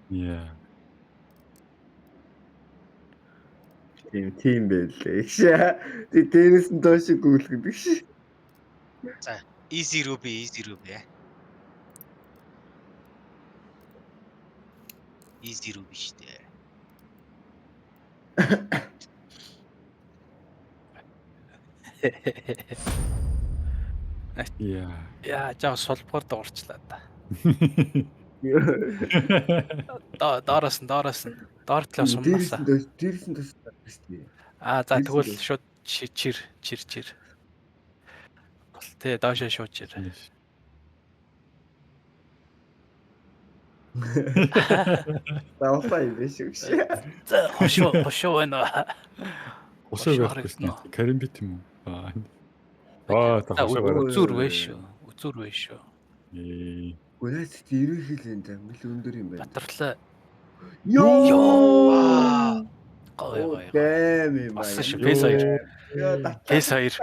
Яа. Тийм байлээ. Тэг дээрээс нь доош гүйлгдэг шээ. За, easy Ruby. Easy Ruby штэ. Яа. Яа, жаа сулбгаар дуурчлаа да. Доороос нь. Доор талаас сумнасаа. Дээрээс нь доош шүү. За тэгвэл шууд чир. Бол тэ доошоо шууд чир. Давхай биш үү. За хошоо байна. Хошоо байхгүй. Каримбит юм уу? Үзүр вэ шүү. Гүнэс ерөнхийдөө дамжил өндөр юм байна. Батрлаа. Ёо. Гой. Дэм юм Бас байна. шүү. PS2.